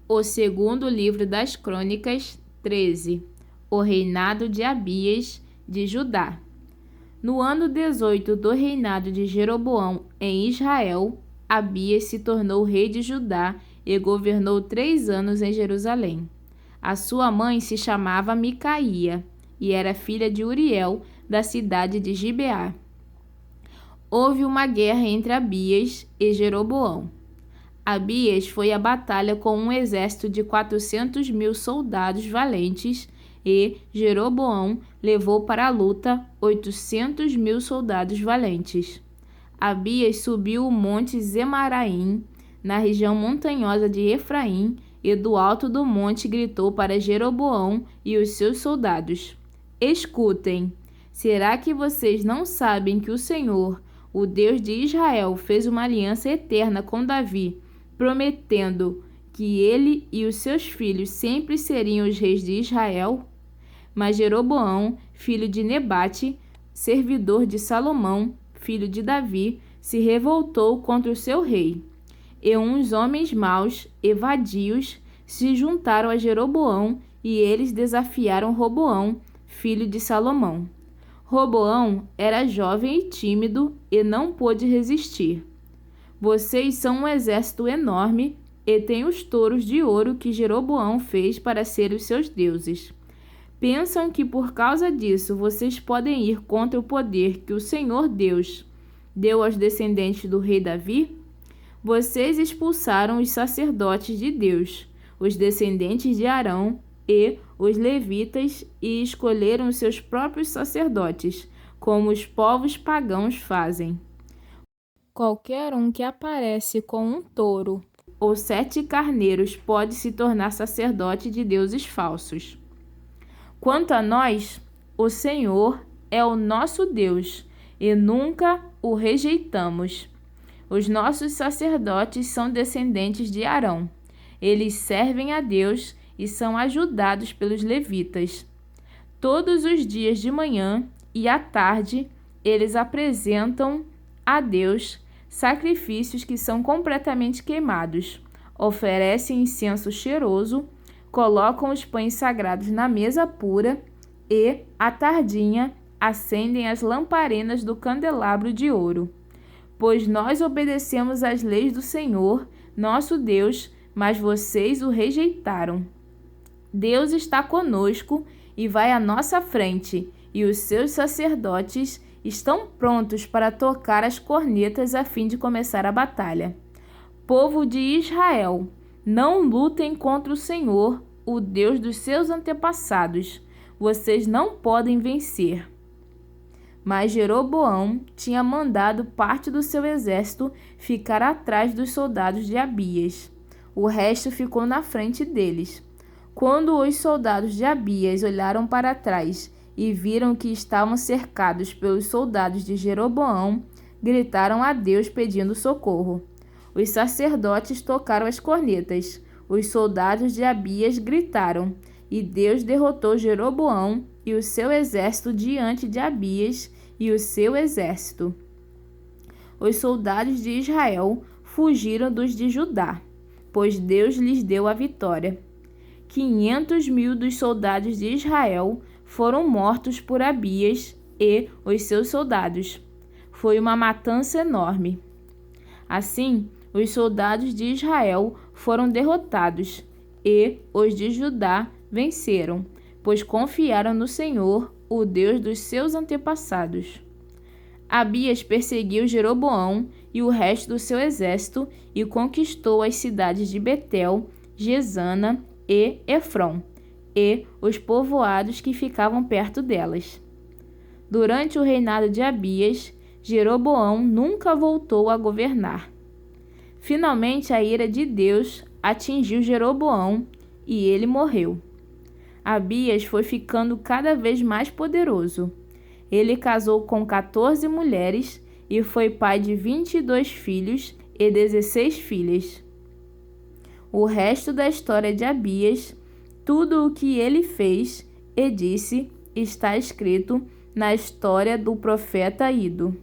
O segundo livro das Crônicas, 13. O reinado de Abias de Judá. No ano 18 do reinado de Jeroboão em Israel, Abias se tornou rei de Judá e governou 3 anos em Jerusalém. A sua mãe se chamava Micaía e era filha de Uriel, da cidade de Gibeá. Houve uma guerra entre Abias e Jeroboão. Abias foi à batalha com um exército de 400.000 soldados valentes e Jeroboão levou para a luta 800.000 soldados valentes. Abias subiu o monte Zemaraim, na região montanhosa de Efraim, e do alto do monte gritou para Jeroboão e os seus soldados: Escutem! Será que vocês não sabem que o Senhor, o Deus de Israel, fez uma aliança eterna com Davi, prometendo que ele e os seus filhos sempre seriam os reis de Israel? Mas Jeroboão, filho de Nebate, servidor de Salomão, filho de Davi, se revoltou contra o seu rei. E uns homens maus e vadios se juntaram a Jeroboão e eles desafiaram Roboão, filho de Salomão. Roboão era jovem e tímido e não pôde resistir. Vocês são um exército enorme e têm os touros de ouro que Jeroboão fez para serem os seus deuses. Pensam que por causa disso vocês podem ir contra o poder que o Senhor Deus deu aos descendentes do rei Davi? Vocês expulsaram os sacerdotes de Deus, os descendentes de Arão e os levitas, e escolheram seus próprios sacerdotes, como os povos pagãos fazem. Qualquer um que aparece com um touro ou 7 carneiros pode se tornar sacerdote de deuses falsos. Quanto a nós, o Senhor é o nosso Deus e nunca o rejeitamos. Os nossos sacerdotes são descendentes de Arão. Eles servem a Deus e são ajudados pelos levitas. Todos os dias de manhã e à tarde, eles apresentam a Deus sacrifícios que são completamente queimados, oferecem incenso cheiroso, colocam os pães sagrados na mesa pura e, à tardinha, acendem as lamparinas do candelabro de ouro. Pois nós obedecemos às leis do Senhor, nosso Deus, mas vocês o rejeitaram. Deus está conosco e vai à nossa frente, e os seus sacerdotes estão prontos para tocar as cornetas a fim de começar a batalha. Povo de Israel, não lutem contra o Senhor, o Deus dos seus antepassados. Vocês não podem vencer. Mas Jeroboão tinha mandado parte do seu exército ficar atrás dos soldados de Abias. O resto ficou na frente deles. Quando os soldados de Abias olharam para trás e viram que estavam cercados pelos soldados de Jeroboão, gritaram a Deus pedindo socorro. Os sacerdotes tocaram as cornetas. Os soldados de Abias gritaram, e Deus derrotou Jeroboão e o seu exército diante de Abias e o seu exército. Os soldados de Israel fugiram dos de Judá, pois Deus lhes deu a vitória. 500.000 dos soldados de Israel foram mortos por Abias e os seus soldados. Foi uma matança enorme. Assim, os soldados de Israel foram derrotados e os de Judá venceram, pois confiaram no Senhor, o Deus dos seus antepassados. Abias perseguiu Jeroboão e o resto do seu exército e conquistou as cidades de Betel, Gesana e Efron, e os povoados que ficavam perto delas. Durante o reinado de Abias, Jeroboão nunca voltou a governar. Finalmente, a ira de Deus atingiu Jeroboão e ele morreu. Abias foi ficando cada vez mais poderoso. Ele casou com 14 mulheres e foi pai de 22 filhos e 16 filhas. O resto da história de Abias, tudo o que ele fez e disse, está escrito na história do profeta Ido.